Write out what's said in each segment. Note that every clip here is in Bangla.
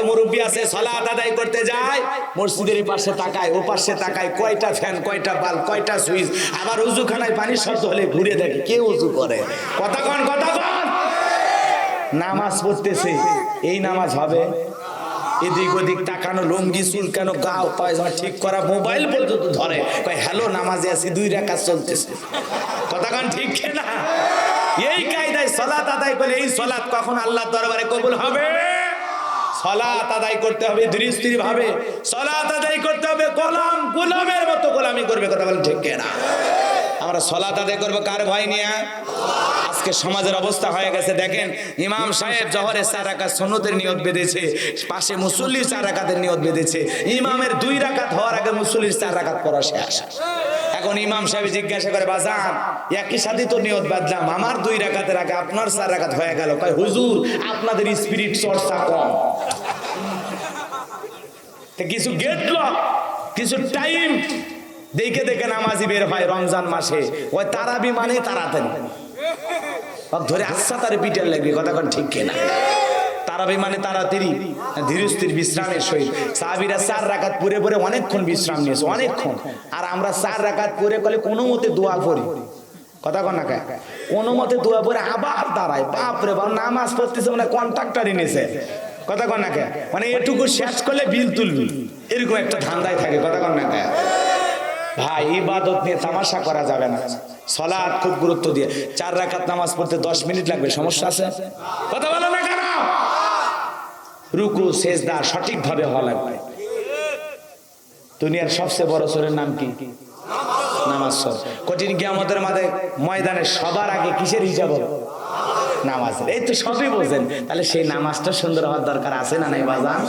মুরব্বী আছে সালাত আদায় করতে যায়, মসজিদের পাশে তাকায়, ও পাশে তাকায়, কয়টা ফ্যান, কয়টা বাল্ব, কয়টা সুইচ, আবার উযুখানায় পানির শব্দ হলে ঘুরে দেখে কে উযু করে। কথা কন, কথা কন। নামাজ পড়তেছে, এই নামাজ হবে? এদিক ওদিক তাকানো, লুঙ্গি চুলকানো, গাও পায়জামা ঠিক করা, মোবাইল পর্যন্ত ধরে, কয় হ্যালো নামাজে আছি, 2 রাকাত চলতেছে। কথা কন ঠিক না? এই কায়দায় সালাত আদায় করলে এই সালাত কখন আল্লাহর দরবারে কবুল হবে? সালাত আদায় করতে হবে ধীরস্থির ভাবে, সালাত আদায় করতে হবে গোলামের মতো গোলামি করবে। কথা বলেন ঠিক না? আমরা সালাত আদায় করবো কার ভয় নিয়ে? আজকে সমাজের অবস্থা হয়ে গেছে দেখেন, ইমাম সাহেব জোহরের 4 রাকাত সুন্নতের নিয়ত বেঁধেছে, পাশে মুসল্লির 4 রাকাতের নিয়ত বেঁধেছে, ইমামের 2 রাকাত হওয়ার আগে মুসল্লির 4 রাকাত পড়া শেষ। এখন ইমাম সাহেব জিজ্ঞাসা করে, বাজান একই সাথে তো নিয়ত বাঁধলাম, আমার 2 রাকাতের আগে আপনার 4 রাকাত হয়ে গেল। কয় হুজুর আপনাদের স্পিরিট চর্চা কম, কিছু গেট লক, কিছু টাইম দেখে দেখে নামাজি বের হয় রমজান মাসে। ওই তারাবি মানে তাড়াতাড়ি ধরে আচ্ছা তার পিটার লাগবে। কথা কোন ঠিক কিনা? তারাবি মানে তাড়াতাড়ি, ধীরস্থির বিশ্রামের সহিত। সাহাবীরা 4 রাকাত পড়ে পড়ে অনেকক্ষণ বিশ্রাম নিয়েছে, অনেকক্ষণ। আর আমরা 4 রাকাত পড়ে বলে কোনো মতে দোয়া করি। কথা কন না কে? কোনো মতে দোয়া পড়ে আবার দাঁড়ায়, বাপরে বাপ নামাজ পড়তেছে মানে কন্ট্রাক্টর এনেছে। কথা কন না কে? মানে এটুকু শেষ করলে বিল তুলবি, এরকম একটা ধান্দায় থাকে। কথা কন না কে? ভাই ইবাদত নিয়ে তামাশা করা যাবে না। সালাত খুব গুরুত্ব দিয়ে, 4 রাকাত নামাজ পড়তে 10 মিনিট লাগবে, সমস্যা আছে? কথা বলো না কেন? রুকু সেজদা সঠিক ভাবে হওয়া লাগবে। দুনিয়ার সবচেয়ে বড় সূরার নাম কি? নামাজ। কঠিন কিয়ামতের মাঠে ময়দানে সবার আগে কিসের হিসাব হবে? নামাজের। এই তো সবই বোঝেন, তাহলে সেই নামাজটা সুন্দর হওয়ার দরকার আছে না নাই বাজান?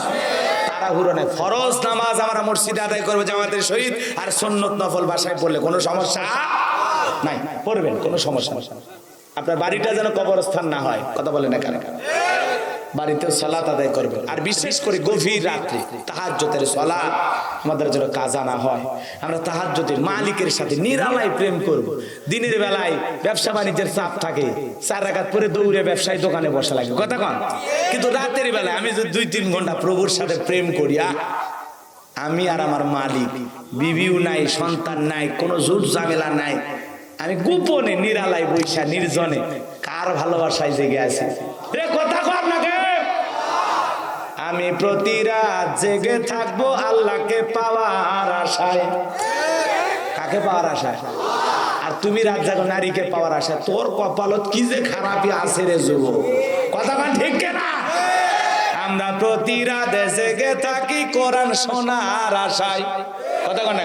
তাড়াহুড়ো নাই। ফরজ নামাজ আমরা মসজিদে আদায় করবো জামাতের সহিত, আর সুন্নত নফল বাসায় পড়লে কোনো সমস্যা নাই, পড়বেন, কোনো সমস্যা নেই। আপনার বাড়িটা যেন কবরস্থান না হয়। কথা বলেন না কেন? বাড়িতেও সালাত আদায় করবেন, আর বিশেষ করে গভীর রাত্রে তাহাজ্জুদের সালাত আমাদের যেন কাজা না হয়। আমরা তাহাজ্জুদের মালিকের সাথে নিরালায় প্রেম করব। দিনের বেলায় ব্যবসা বাণিজ্যের চাপ থাকে, 4 রাকাত পরে দৌড়ে ব্যবসায়ী দোকানে বসা লাগে। কথা কন? কিন্তু রাতের বেলায় আমি যদি 2-3 ঘন্টা প্রভুর সাথে প্রেম করিয়া, আমি আর আমার মালিক, বিবিও নাই, সন্তান নাই, কোনো ঝুট ঝামেলা নাই, আমি গোপনে নিরালায় বৈশা নির্জনে কার ভালোবাসায় জেগে আছি। কথা কর না কে? আমি প্রতি রাত জেগে থাকবো আল্লাহকে পাওয়ার আশায়। কাকে পাওয়ার আশায়? আর তুমি রাত জাগো নারীকে পাওয়ার আশায়। তোর কপালত কি যে খারাপই আছে রে যুবক। কথা কন ঠিক না? আমরা প্রতি রাতে জেগে থাকি কোরআন শোনার আশায়। কথা কন না?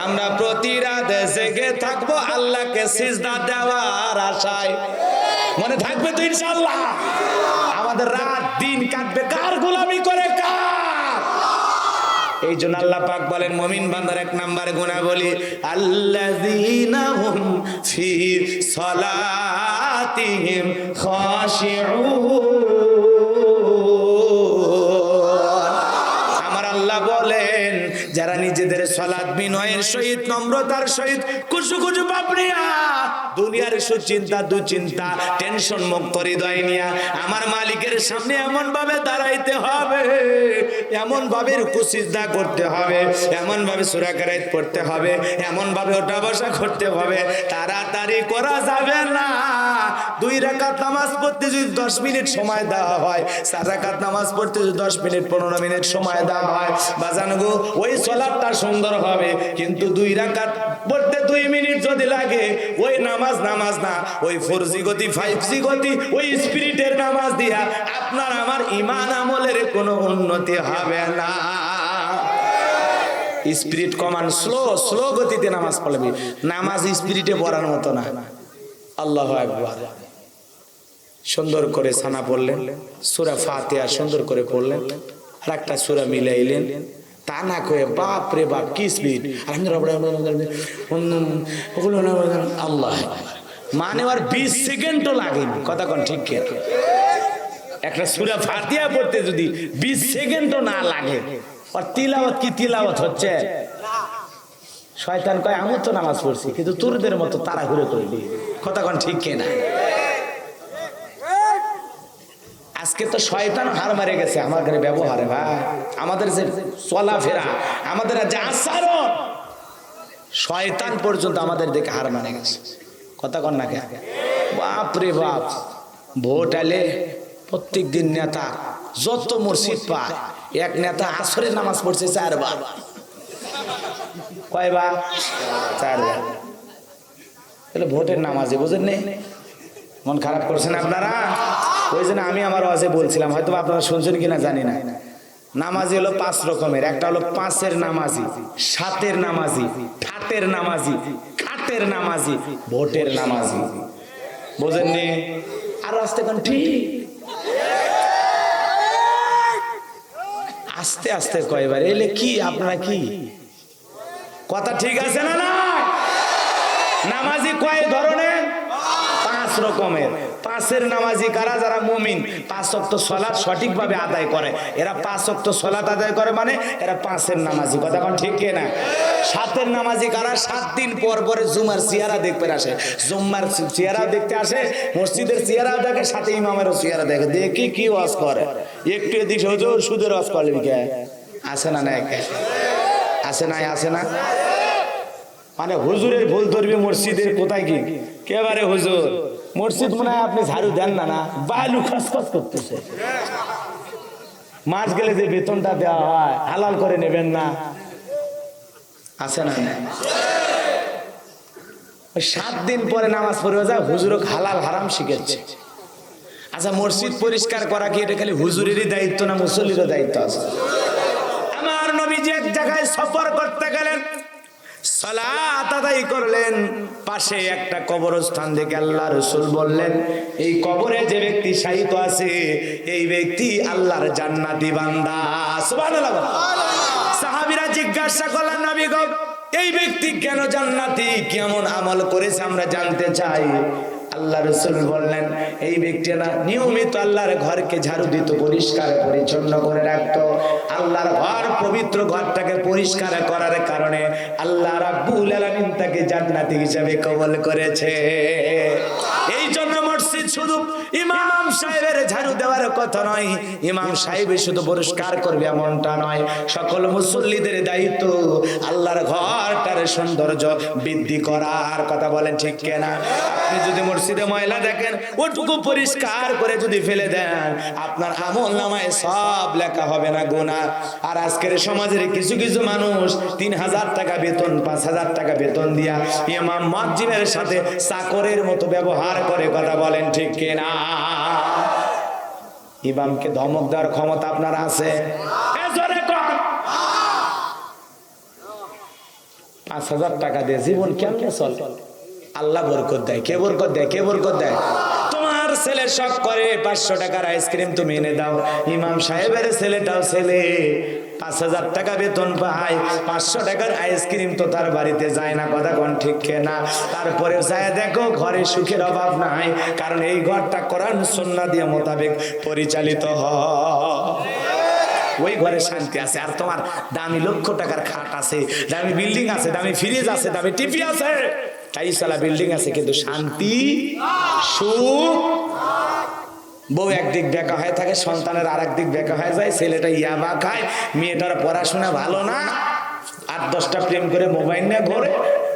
আমরা প্রতি রাতে জেগে থাকবো আল্লাহকে সিজদা দেওয়ার আশায়। মনে থাকবে তো ইনশাআল্লাহ? আমাদের রাত দিন কাটবে কার গোলামি করে? কার? এই জন্য আল্লাহ পাক বলেন মুমিন বান্দার 1 নম্বরে গুণাবলী, আল্লাযীনা হুম ফি সালাতিহিম খাশিউন। আমার আল্লাহ বলেন যারা নিজেদের সালাত বিনয়ের সহিত, নম্রতার সহিত, কুসু কুসু বাপড়িয়া দুনিয়ার সুচিন্তা দুচিন্তা টেনশন মুক্ত হৃদয় নিয়া আমার মালিকের সামনে এমন ভাবে দাঁড়াইতে হবে, এমন ভাবে রুকু সিজদা করতে হবে, এমন ভাবে সূরা কিরাত পড়তে হবে, এমন ভাবে ওঠা বসা করতে হবে। তাড়াতাড়ি করা যাবে না। 2 রাকাত নামাজ পড়তে যদি 10 মিনিট সময় দেওয়া হয়, 4 রাকাত নামাজ পড়তে যদি 10 মিনিট 15 মিনিট সময় দেওয়া হয়, বাজান গো ওই সালাতটা সুন্দর হবে। কিন্তু 2 রাকাত পড়তে 2 মিনিট যদি লাগে, ওই নামাজ না, ওই 4G গতি 5G গতি ওই স্পিরিটের নামাজ দিয়া আপনার আমার ঈমান আমলের কোনো উন্নতি হবে না। স্পিরিট কমান, স্লো গতিতে নামাজ পড়বে। নামাজ স্পিরিটে পড়ার মতো না। আল্লাহু আকবার। সুন্দর করে সানা পড়লেন, সূরা ফাতিহা সুন্দর করে পড়লেন, আর একটা সূরা মিলাইলেন। তা না কয়ে বাপ রে বাপ কি স্পিড, আল্লাহ মানে আর 20 সেকেন্ডও লাগেনি। কথা কোন ঠিক? একটা সূরা ফাতিহা পড়তে যদি 20 সেকেন্ডও না লাগে, আর তিলাওয়াত কি তিলাওয়াত হচ্ছে? শয়তান কয় আমি তো নামাজ পড়ছি, কিন্তু তোরদের মতো তাড়াহুড়ো করলি। কথা কোন ঠিক না? আজকে তো শয়তান হার মারে গেছে আমাদের ব্যবহারে ভাই, আমাদের যে চলাফেরা, আমাদের যে আচরণ, শয়তান পর্যন্ত আমাদের দেখে হার মানে গেছে। কথা কন না কে? বাপ রে বাপ, ভোট এলে প্রত্যেক দিন নেতা যত মসজিদ পায়, এক নেতা আসরের নামাজ পড়ছে 4 বার। কয়বার? 4 বার। তাহলে ভোটের নামাজে বুঝেন নেই, মন খারাপ করছেন আপনারা। ওই জন্য আমি আমার ওয়াজে বলছিলাম, হয়তো আপনারা শুনছেন কিনা জানি না, নামাজি হলো 5 রকমের। একটা হলো 5-এর নামাজি, 7-এর নামাজি, 8-এর নামাজি, খাটের নামাজি, ভোটের নামাজি। বোঝেননি? আর আস্তে কোন ঠিক আস্তে আস্তে কয়বার এলে কি আপনারা কি কথা ঠিক আছে না? না, নামাজি কয় ধরনের? 5 রকমের। 5-এর নামাজি কারা? যারা মুমিন, 5 ওয়াক্ত সালাত সঠিকভাবে আদায় করে, এরা 5 ওয়াক্ত সালাত আদায় করে, মানে এরা 5-এর নামাজি। কথা কোন ঠিক কি না? 7-এর নামাজি কারা? 7 দিন পর পরে জুমার চেহারা দেখতে আসে, জুম্মার চেহারা দেখতে আসে, মসজিদের চেহারা দেখে, সাথে ইমামেরও চেহারা দেখে, দেখি কি ওয়াজ করে। একটু এদিক হুজুর সুদের ওয়াজ করলে কে আসে না? না আসে না? আসে না? মানে হুজুরের ভুল ধরবে মসজিদের কোথায় কি কেবারে হুজুর মসজিদ মনে হয় আপনি ঝাড়ু দেন না, না বালু খসখস করতেছে। মাস গেলে যে বেতনটা দেওয়া হয় হালাল করে নেবেন না, আছে না? 7 দিন পরে নামাজ পড়বে যা হুজুর হালাল হারাম শিখেছে। আচ্ছা, মসজিদ পরিষ্কার করা কি এটা খালি হুজুরেরই দায়িত্ব না মুসল্লিরও দায়িত্ব আছে? আমার নবীজি এক জায়গায় সফর করতে গেলেন, সালাত আদায় করলেন, পাশে একটা কবরস্থান দেখে আল্লাহ রাসূল বললেন, এই কবরে যে ব্যক্তি শায়িত আছে এই ব্যক্তি আল্লাহর জান্নাতি বান্দা। সুবহানাল্লাহ। সাহাবীরা জিজ্ঞাসা করলেন, নবী গো এই ব্যক্তি কেন জান্নাতি, কেমন আমল করেছে আমরা জানতে চাই। আল্লাহ রাসূল বললেন, এই ব্যক্তি না নিয়মিত আল্লাহর ঘরকে ঝাড়ু দিত, পরিষ্কার পরিচ্ছন্ন করে রাখতো। আল্লাহর ঘর, পবিত্র ঘরটাকে পরিষ্কার করার কারণে আল্লাহ রাব্বুল আলামিন তাকে জান্নাতি হিসেবে কবুল করেছে। এই জন্য মসজিদ শুধু ইমাম সাহেবের ঝাড়ু দেওয়ার কথা নয়, ইমাম সাহেব শুধু পরিষ্কার করবে এমনটা নয়, সকল মুসল্লিদের দায়িত্ব আল্লাহর ঘরটার সৌন্দর্য বৃদ্ধি করার। কথা বলেন ঠিক কিনা? আপনি যদি মসজিদে ময়লা দেখেন ওটুকু পরিষ্কার করে যদি ফেলে দেন, আপনার আমলনামায় সব লেখা হবে না গুনাহ। আর আজকের সমাজের কিছু কিছু মানুষ 3000 টাকা বেতন, 5000 টাকা বেতন দিয়া ইমাম মুয়াজ্জিনের সাথে চাকরের মতো ব্যবহার করে। কথা বলেন ঠিক কিনা? ইমামকে ধমক দেওয়ার ক্ষমতা আপনার আছে? 5000 টাকা দিয়ে জীবন কেমনে চলে? আল্লাহ বরকত দেয়। কে বরকত দেয়? কে বরকত দেয়? তোমার ছেলে শখ করে 500 টাকার আইসক্রিম তুমি এনে দাও, ইমাম সাহেবের ছেলেটাও ছেলে 5000 টাকা বেতন পায়, 500 টাকার আইসক্রিম তো তার বাড়িতে যায় না। কথা কোন ঠিক না? তারপরে যায় দেখো ঘরে সুখের অভাব নাই, কারণ এই ঘরটা কোরআন সুন্নাহ দিয়ে মোতাবেক পরিচালিত হয়। ওই ঘরে শান্তি আছে। আর তোমার দামি লক্ষ টাকার খাট আছে, দামি বিল্ডিং আছে, দামি ফ্রিজ আছে, দামি টিভি আছে, টাইসালা বিল্ডিং আছে, কিন্তু শান্তি সুখ। বউ একদিক বেকা হয়ে থাকে, সন্তানের আর একদিক বেকা হয়ে যায়, ছেলেটা ইয়াবা খায়, মেয়েটার পড়াশোনা ভালো না, 8-10টা প্রেম করে মোবাইল নিয়ে ঘোরে,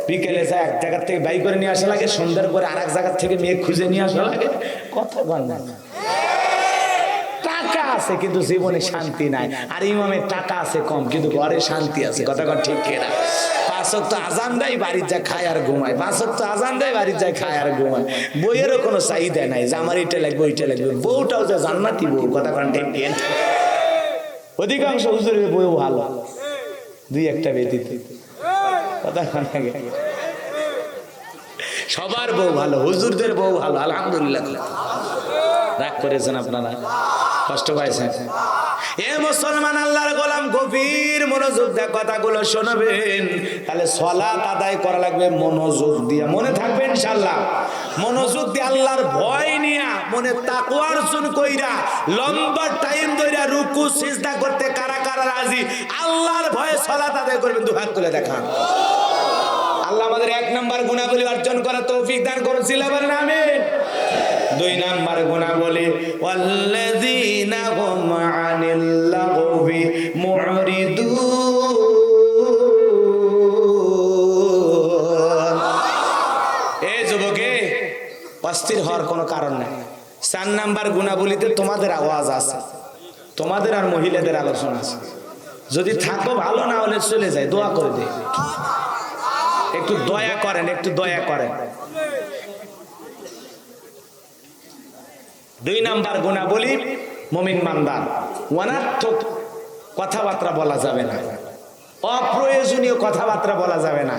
বিকেলে যায় এক জায়গার থেকে বাই করে নিয়ে আসা লাগে, সন্ধ্যার পরে আর এক জায়গার থেকে মেয়ে খুঁজে নিয়ে আসা লাগে। কথা বল না, টাকা আছে কিন্তু জীবনে শান্তি নাই। আর ইমামের টাকা আছে কম কিন্তু ঘরে শান্তি আছে। কথা কর ঠিক কিনা? 5 ওয়াক্ত আজান দেয় বাড়ির যায় খায় আর ঘুমায়, 5 ওয়াক্ত আজান দেয় বাড়ির যায় খায় আর ঘুমায়। বইয়েরও কোনো চাহিদা নাই যে আমার এটা লাগবে ওইটা লাগবে, বউটাও যে জান্নাতি বউ। কথা কর ঠিক কিনা? অধিকাংশ হুজুরের বউ ভালো, 2-1টা ব্যতীত। কথা কর না? সবার বউ ভালো, হুজুরদের বউ ভালো, আলহামদুলিল্লাহ। রাগ করেছেন আপনারা? কষ্ট পাইছেন? এ মুসলমান আল্লাহর গোলাম, গভীর মনোযোগ দিয়ে কথাগুলো শুনবেন, তাহলে সালাত আদায় করা লাগবে মনোযোগ দিয়ে। মনে থাকবে ইনশাআল্লাহ? মনোযোগ দিয়ে আল্লাহর ভয় নিয়া, মনে তাকওয়া অর্জন কইরা, লম্বা টাইম ধরে রুকু সিজদা করতে কারা কারা রাজি আল্লাহর ভয়ে সালাত আদায় করবেন? দুই হাত তুলে দেখান। আল্লাহ আমাদের 1 নম্বর গুনাহগুলি অর্জন করার তৌফিক দান করুন। বলেন আমিন। দুই নাম্বার গুণাবলী ওয়াল্লাযীনা হুম আনিল লাগবি মুরিদুন। এই যুবকে অস্থির হওয়ার কোনো কারণ নাই। 4 নাম্বার গুণাবলীতে তোমাদের আওয়াজ আছে, তোমাদের আর মহিলাদের আলোচনা আছে। যদি থাকো ভালো, না হলে চলে যায়, দোয়া করে দে, একটু দয়া করেন, একটু দয়া করেন। 2 নাম্বার গুণাবলী মুমিন বান্দা অনর্থক কথাবার্তা বলা যাবে না, অপ্রয়োজনীয় কথাবার্তা বলা যাবে না।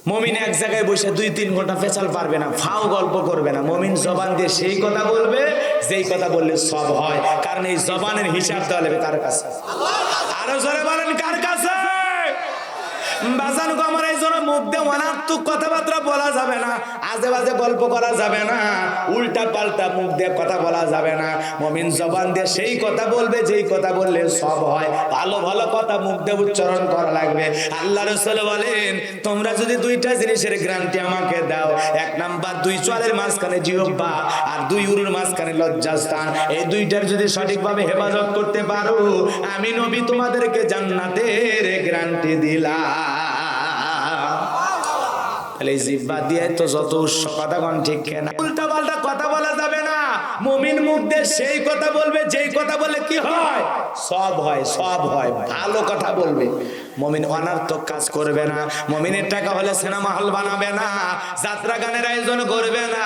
মুমিন এক জায়গায় বসে 2-3 ঘন্টা পেছাল পারবে না, ফাও গল্প করবে না। মুমিন জবান দিয়ে সেই কথা বলবে যেই কথা বললে সব হয়, কারণ এই জবানের হিসাব দেওয়া লাগবে কার কাছে? আরো জোরে বলেন, কার কাছে? বাজান গো, আমার এই জন্য মুখ দিয়ে অনার্থক কথাবার্তা বলা যাবে না, আজে বাজে গল্প করা যাবে না, উল্টা পাল্টা মুখ দিয়ে কথা বলা যাবে না। মুমিন জবান দিয়ে সেই কথা বলবে যেই কথা বললে সব হয়। ভালো ভালো কথা মুখ দিয়ে উচ্চারণ করা লাগবে। আল্লাহ রাসূল বলেন, তোমরা যদি 2টা জিনিসের গ্যারান্টি আমাকে দাও, 1 নাম্বার 2 চোয়ালের মাঝখানে জিহ্বা আর 2 উরুর মাঝখানে লজ্জাস্থান, এই 2টার যদি সঠিকভাবে হেফাজত করতে পারো, আমি নবী তোমাদেরকে জান্নাতের গ্যারান্টি দিলাম। তাহলে জিহ্বা দিয়ে তো যত কথা কোন ঠিক না, উল্টা পাল্টা কথা বলা যাবে না। মুমিন মুখ দিয়ে সেই কথা বলবে যেই কথা বলে কি হয়? সব হয়, সব হয়। ভালো কথা বলবে। মুমিন অনর্থক কাজ করবে না। মুমিনের টাকা হলে সিনেমা হল বানাবে না, যাত্রা গানের আয়োজন করবে না,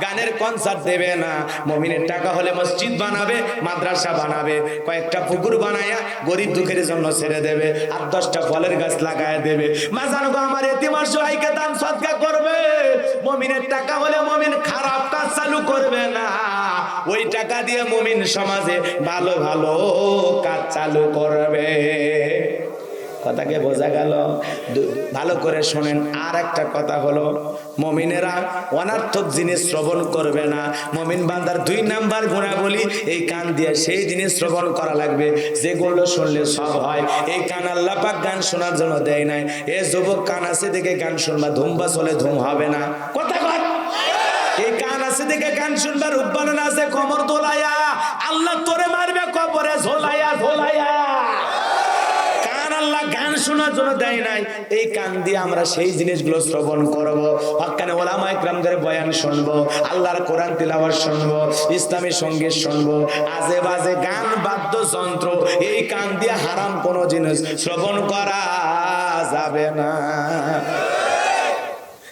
গানের কনসার্ট দেবে না। মুমিনের টাকা হলে মসজিদ বানাবে, মাদ্রাসা বানাবে, কয়েকটা পুকুর বানায়া গরিব দুঃখের জন্য ছেড়ে দেবে, আর 10টা ফলের গাছ লাগায় দেবে। মাজানো গো, আমার এতিম অসহায়কে দান সদকা করবে। মুমিনের টাকা হলে মুমিন খারাপ কাজ চালু করবে না, ওই টাকা দিয়ে মুমিন সমাজে ভালো ভালো কাজ চালু করবে। কথাকে বোঝা গেল? ভালো করে শোনেন। আর একটা কথা হলো, মুমিনেরা অনর্থক জিনিস শ্রবণ করবে না। মুমিন বান্দার 2 নাম্বার গুণাবলী, এই কান দিয়ে সেই জিনিস শ্রবণ করা লাগবে যেগুলো শুনলে সব হয়। এই কান আল্লাহ পাক গান শোনার জন্য দেয় নাই। এ যুবক, কান আছে দেখে গান শুনবা, ধুমবা চলে ধুম হবে না। কথা বল। এই কান আছে দেখে গান শুনবার উদ্বালন আছে, কমর দোলায়া আল্লাহ তোরে মারবে কবরে ঝোলায়া ঝোলায়া। আল্লাহ গান শোনার জন্য দেয় নাই, এই কান দিয়ে আমরা সেই জিনিসগুলো শ্রবণ করব। হক্কানে ওলামা ইকরামদের বয়ান শুনবো, আল্লাহর কোরআন তিলাওয়াত শুনবো, ইসলামী সঙ্গীত শুনবো। আজে বাজে গান বাদ্যযন্ত্র, এই কান দিয়ে হারাম কোনো জিনিস শ্রবণ করা যাবে না।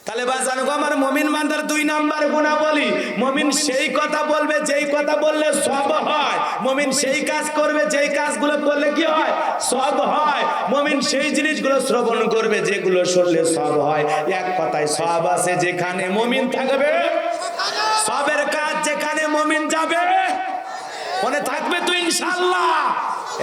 তাহলে বাজানো গো, আমার মুমিন বান্দার 2 নাম্বার গুণাবলী, মুমিন সেই কথা বলবে যেই কথা বললে সব হয়। মুমিন সেই কাজ করবে যেই কাজগুলো করলে কি হয়? সব হয়। মুমিন সেই জিনিসগুলো শ্রবণ করবে যেগুলো শুনলে সব হয়। এক কথায় সব আছে যেখানে মুমিন থাকবে, সবের কাজ যেখানে মুমিন যাবে, মনে থাকবে তো ইনশাআল্লাহ।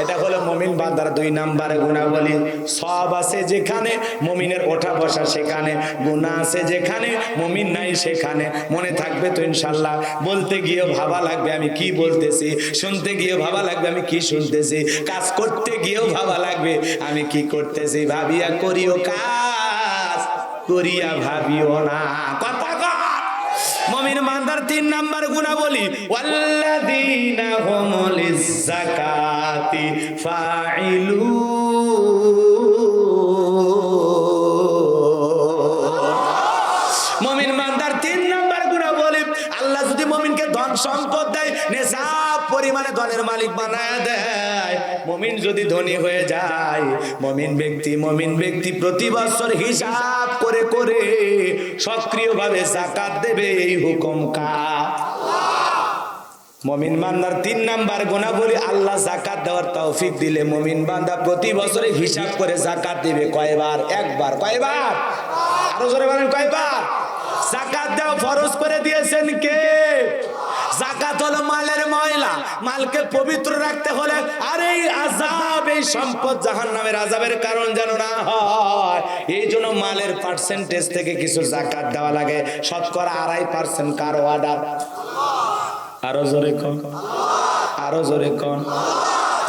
এটা হলো মুমিন বান্দার 2 নাম্বার গুণাবলী। সব আছে যেখানে মুমিনের ওঠা বসা সেখানে, গুনাহ আছে যেখানে মুমিন নাই সেখানে, মনে থাকবে তো ইনশাআল্লাহ। বলতে গিয়ে ভাবা লাগবে আমি কি বলতেছি, শুনতে গিয়ে ভাবা লাগবে আমি কি শুনতেছি, কাজ করতে গিয়েও ভাবা লাগবে আমি কি করতেছি। ভাবিয়া করিও কাজ, করিয়া ভাবিও না। কথা মুমিন বান্দার 3 নাম্বার গুণাবলী, ওয়াল্লাযীনা হুম লিয-যাকাতি ফাইলুন। মুমিন বান্দার 3 নাম্বার গুণাবলী, আল্লাহ যদি মুমিনকে ধন সম্পদ দেয়, নিসাব পরিমাণে ধনের মালিক বানায় দেয়, মুমিন যদি ধনী হয়ে যায়, মুমিন ব্যক্তি প্রতি বছর হিসাব করে করে সক্রিয়ভাবে যাকাত দেবে। এই হুকুম কার? মুমিন বান্দার 3 নাম্বার গুণাবলী, আল্লাহ যাকাত দেওয়ার তৌফিক দিলে মুমিন বান্দা প্রতি বছরে হিসাব করে যাকাত দিবে। কয়বার? একবার। কয়বার? আরো জোরে বলেন, কয়বার? যাকাত দেওয়া ফরজ করে দিয়েছেন কে? যাকাত হলো মালের ময়লা, মালকে পবিত্র রাখতে হলে, আর এই আযাব, এই সম্পদ জাহান্নামের আযাবের কারণ যেন না হয়, এই জন্য মালের পার্সেন্টেজ থেকে কিছু যাকাত দেওয়া লাগে। শতকরা 2.5% কার অর্ডার? আরো জোরে কোন, আরো জোরে কোন।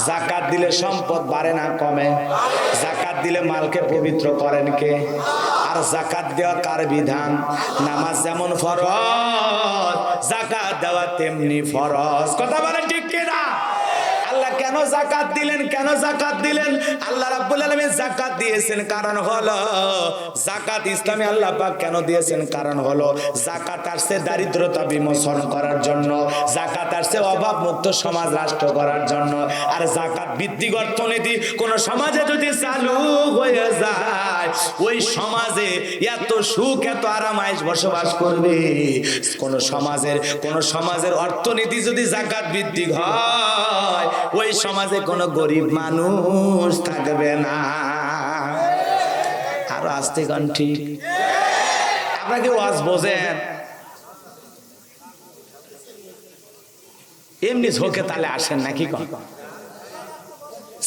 জাকাত দিলে সম্পদ বাড়ে না কমে? জাকাত দিলে মালকে পবিত্র করেন কে? আর জাকাত দেওয়া কার বিধান? নামাজ যেমন ফরজ, জাকাত দেওয়া তেমনি ফরজ। কথা বলেন ঠিক কিনা? আল্লাহ কেন জাকাত দিলেন? কেন জাকাত দিলেন? আল্লাহ রাব্বুল আলামিন জাকাত দিয়েছেন কারণ হলো, জাকাত ইসলামে আল্লাহ পাক কেন দিয়েছেন কারণ হলো, জাকাত আসছে দারিদ্রতা বিমোচন করার জন্য, জাকাত আসছে অভাব মুক্ত সমাজ রাষ্ট্র করার জন্য। আর জাকাত ভিত্তিক অর্থনীতি কোন সমাজে যদি চালু হয়ে যায়, ওই সমাজে এত সুখ এত আরামায়েশ বসবাস করবে। কোন সমাজের অর্থনীতি যদি জাকাত ভিত্তিক হয়, ওই সমাজে কোনো গরিব মানুষ থাকবে না। আরো আস্তে গান ঠিক। আপনাকে ওয়াজ বোঝেন? এমনি ঝোঁকে তালে আসেন নাকি?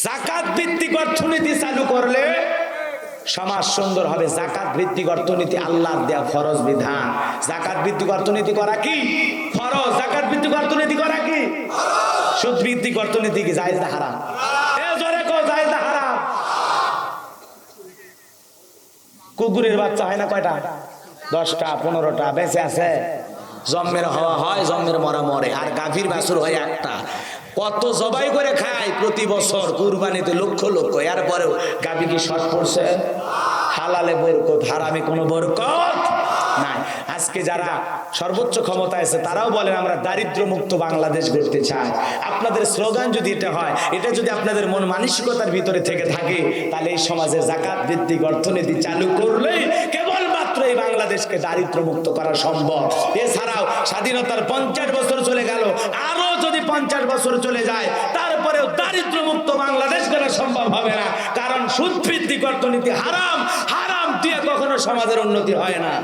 জাকাত ভিত্তিক অর্থনীতি চালু করলে সমাজ সুন্দর হবে। জাকাত ভিত্তিক অর্থনীতি আল্লাহর দেয়া ফরজ বিধান। জাকাত ভিত্তিক অর্থনীতি করা কি ফরজ? জাকাত ভিত্তিক অর্থনীতি করা কি? সুদ ভিত্তিক অর্থনীতি কি জায়েজ না হারাম? জোরে কও, জায়েজ না হারাম? কুকুরের বাচ্চা হয় না কয়টা? 10টা 15টা বেঁচে আছে। জন্মের হওয়া হয়, জন্মের মরা মরে। আর গাভীর বাছুর হয় একটা। কত জবাই করে খায় প্রতি বছর কুরবানিতে, লক্ষ লক্ষ। এরপরেও গাভী কি শর্ট পড়ছে? হালালে বরকত, হারামে কোনো বরকত নাই। আজকে যারা সর্বোচ্চ ক্ষমতা আছে তারাও বলেন আমরা দারিদ্র মুক্ত বাংলাদেশ গড়তে চাই। আপনাদের স্লোগান যদি এটা হয়, এটা যদি আপনাদের মন মানসিকতার ভিতরে থেকে থাকে, তাহলে এই সমাজে জাকাত ভিত্তিক অর্থনীতি চালু করলেই কেবলমাত্র এই বাংলাদেশকে দারিদ্র মুক্ত করা সম্ভব। এছাড়াও স্বাধীনতার 50 বছর চলে গেল, আরো যদি 50 বছর চলে যায়, তারপরেও দারিদ্র মুক্ত বাংলাদেশ করা সম্ভব হবে না। কারণ সুদ ভিত্তিক অর্থনীতি হারাম, হারাম দিয়ে কখনো সমাজের উন্নতি হয় না।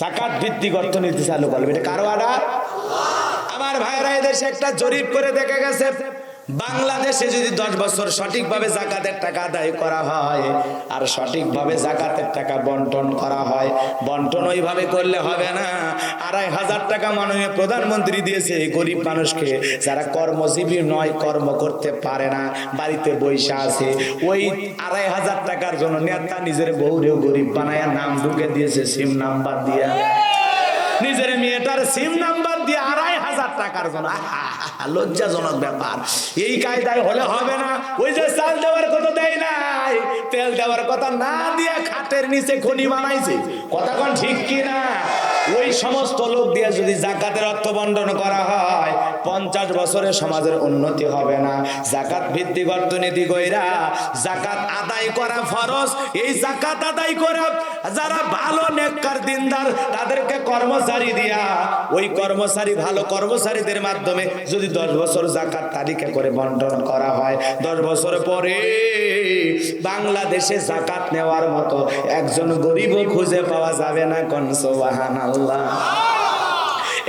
জাকাত ভিত্তিক অর্থনীতি চালু করবে, এটা কারো অর্ডার? আমার ভাইরা, এদেশে একটা জরিপ করে দেখা গেছে, বাংলাদেশে যদি 10 বছর সঠিকভাবে জাকাতের টাকা আদায় করা হয় আর সঠিকভাবে জাকাতের টাকা বন্টন করা হয়, বন্টন ওইভাবে করলে হবে না। 2500 টাকা মাননীয় প্রধানমন্ত্রী দিয়েছে গরিব মানুষকে, যারা কর্মজীবী নয়, কর্ম করতে পারে না, বাড়িতে বৈশা আছে। ওই 2500 টাকার জন্য নেতা নিজের বউরেও গরিব বানায় নাম ঢুকে দিয়েছে সিম নাম্বার দিয়ে। নিজের মেয়েটার সিম নাম্বার দিয়ে 2500 টাকার জন্য। লজ্জাজনক ব্যাপার। এই কায়দায় হলে হবে না। ওই যে চাল দেওয়ার কথা দেয় নাই, তেল দেওয়ার কথা না দিয়ে খাটের নিচে খনি বানাইছে। কথা কোন ঠিক কি না? ওই সমস্ত লোক দিয়ে যদি জাকাতের অর্থ বন্টন করা হয়, 50 বছরে সমাজের উন্নতি হবে না। জাকাত ভিত্তিক অর্থনীতি কইরা জাকাত আদায় করা ফরজ। এই জাকাত আদায় করা যারা ভালো নেককার দিনদার, তাদেরকে কর্মচারী দিয়া, ওই কর্মচারী ভালো কর্মচারীদের মাধ্যমে যদি 10 বছর জাকাত তালিকা করে বন্টন করা হয়, 10 বছর পরে বাংলাদেশে জাকাত নেওয়ার মতো একজন গরিবও খুঁজে পাওয়া যাবে না। কোন সুবহানাল্লাহ।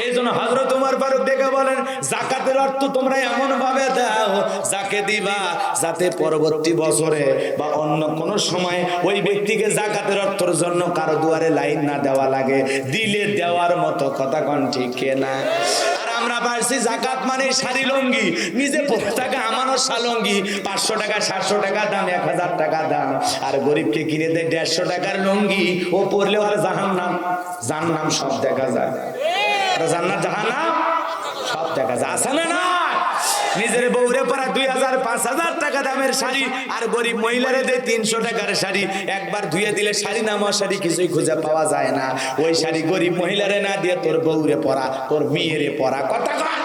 এই জন্য হযরত ওমর ফারুক ডেকে বলেন, জাকাতের অর্থ তোমরা এমন ভাবে দাও যাকে দিবা যাতে পরবর্তী বছরে বা অন্য কোন সময় ওই ব্যক্তিকে জাকাতের অর্থের জন্য কারো দুয়ারে লাইন না দেওয়া লাগে, দিলে দেওয়ার মতো। কথা কোন ঠিক না? আমরা পারছি জাকাত মানে শাড়ি লুঙ্গি, নিজে পরে টাকা আমানত শালঙ্গি, 500 টাকা 700 টাকা দাম, 1000 টাকা দাম। আর গরিবকে কিনে দেয় 150 টাকার লুঙ্গি, ও পরলেও আর জাহান্নাম সব দেখা যায়। জান্নাত জাহান্নাম সব দেখা যায়। আছে না? নিজের বউরে পরা 2000 5000 টাকা দামের শাড়ি, আর গরিব মহিলারে দেয় 300 টাকার শাড়ি। একবার ধুয়ে দিলে শাড়ি নামা শাড়ি কিছুই খুঁজে পাওয়া যায় না। ওই শাড়ি গরিব মহিলারে না দিয়ে তোর বউরে পরা, তোর মেয়েরে পরা। কথা কয়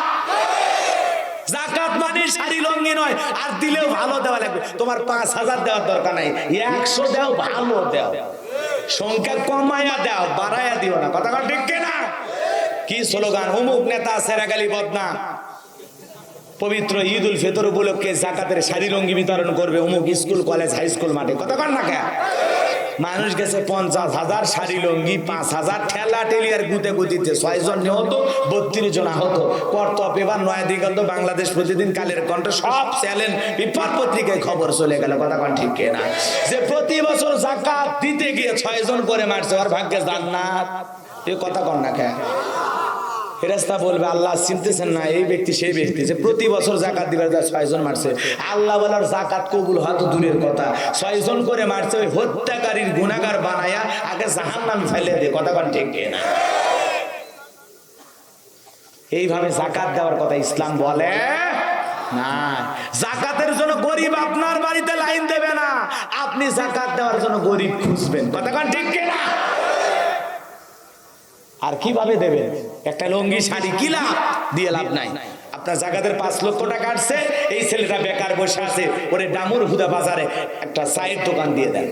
জাকাত মানে শাড়ি লঙ্গি নয়। আর দিলেও ভালো দেওয়া লাগবে। তোমার 5000 দেওয়ার দরকার নাই, 100 দাও, ভালো দাও, সংখ্যা কমায়া দাও, বাড়ায়া দিও না। কথা কয় ঠিক না? কি স্লোগান? অমুক নেতা সেরাগালি বদনাম পবিত্র ঈদ উল ফিতর উপলক্ষে জাকাতের শাড়ি লঙ্গি বিতরণ করবে অমুক স্কুল কলেজ হাই স্কুল মাঠে। কথা কন না কে? মানুষ গেছে 50,000 শাড়ি লঙ্গি, 5000 ঠেলা ঠেলি আর গুতে গুতিতে 6 জন নিহত, 32 জন আহত। কর্তব্য এবার 9 দিগন্ত বাংলাদেশ প্রতিদিন, কালের কণ্ঠ, সব চ্যানেল বিপদ পত্রিকায় খবর চলে গেল। কথা কন ঠিক না? যে প্রতি বছর জাকাত দিতে গিয়ে 6 জন করে মারছে, আর ভাগ্যে জান্নাত। এই কথা কন না কে? ফেরেশতা বলবে আল্লাহ চিনতেছেন না, এই ব্যক্তি সেই ব্যক্তি যে প্রতি বছর যাকাত দিবার যায় 6 জন মারছে। আল্লাহ বলার যাকাত কবুল হওয়া তো দূরের কথা, 6 জন করে মারছে, ওই হত্যাকারীর গুনাহগার বানায়া আগে জাহান্নামে ফেলে দে। কথা কোন ঠিক না? এইভাবে যাকাত দেওয়ার কথা ইসলাম বলে না। যাকাতের জন্য গরিব আপনার বাড়িতে লাইন দেবে না, আপনি যাকাত দেওয়ার জন্য গরিব খুঁজবেন। কথা কোন ঠিক না? আর কিভাবে দেবেন? একটা লুঙ্গি শাড়ি কি লাভ দিয়ে লাভ নাই। আপনার যাকাতের 5 লক্ষ টাকা আসছে, এই ছেলেটা বেকার বসে আছে, ওরে ডামুর হুদা বাজারে একটা চায়ের দোকান দিয়ে দেন।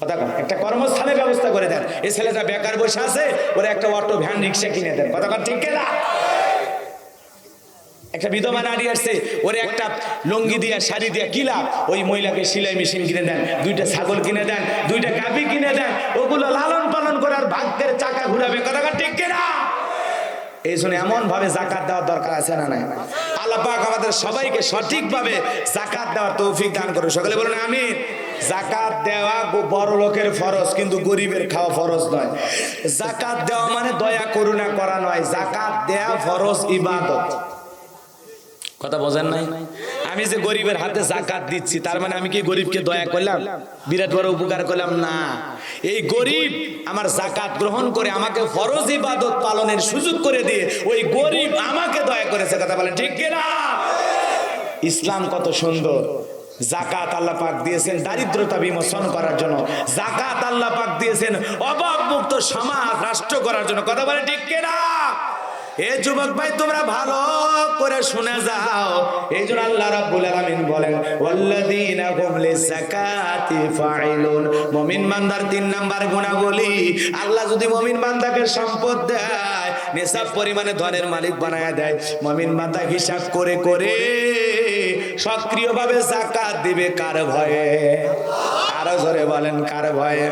কথা কোন? একটা কর্মস্থানের ব্যবস্থা করে দেন। এই ছেলেটা বেকার বসে আছে, ওরে একটা অটো ভ্যান রিক্সা কিনে দেন। কথা কোন ঠিক না? একটা বিধবা নারী আসছে, ওরে একটা লুঙ্গি দিয়া শাড়ি দিয়া কি লাভ? ওই মহিলাকে সেলাই মেশিন কিনে দেন, 2টা ছাগল কিনে দেন, 2টা গাভী কিনে দেন, ওগুলো লালন পালন করার ভাগ্যের চাকা ঘুরাবে। কথা ঠিক না? এই জন্য এমন ভাবে যাকাত দেওয়ার দরকার আছে না নাই? আল্লাহ পাক আমাদের সবাইকে সঠিকভাবে যাকাত দেওয়ার তৌফিক দান করুন। সকলে বলুন আমিন। যাকাত দেওয়া বড় লোকের ফরজ, কিন্তু গরিবের খাওয়া ফরজ নয়। যাকাত দেওয়া মানে দয়া করুণা করা নয়, যাকাত দেওয়া ফরজ ইবাদত। কথা বোঝেন নাই? আমি যে গরিবের হাতে যাকাত দিচ্ছি, তার মানে আমি কি গরিবকে দয়া করলাম, বিরাট বড় উপকার করলাম? না, এই গরিব আমার যাকাত গ্রহণ করে আমাকে ফরজ ইবাদত পালনের সুযোগ করে দিয়ে ওই গরিব আমাকে দয়া করেছে। কথা বলেন ঠিক কি না? ইসলাম কত সুন্দর। যাকাত আল্লাহ পাক দিয়েছেন দারিদ্রতা বিমোচন করার জন্য, যাকাত আল্লাহ পাক দিয়েছেন অভাব মুক্ত সমাজ রাষ্ট্র করার জন্য। কথা বলেন ঠিক কি না? এ যুবক ভাই, তোমরা ভালো করে শুনে যাও। এই জন্য আল্লাহ রাব্বুল আলামিন বলেন ওয়াল্লাযীনা হুম লিযাকাতি ফাইলুন। মুমিন বান্দার 3 নাম্বার গুণাবলী, আল্লাহ যদি মুমিন বান্দাকে সম্পদ দেয়, নিসাব পরিমাণে ধনের মালিক বানায়া দেয়, মুমিন বান্দা হিসাব করে করে সক্রিয়ভাবে যাকাত দিবে। কার ভয়ে? আরো জোরে বলেন কার ভয়ে?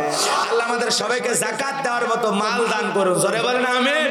আল্লাহ আমাদের সবাইকে যাকাত দেওয়ার মতো মাল দান করুন। জোরে বলেন আমিন।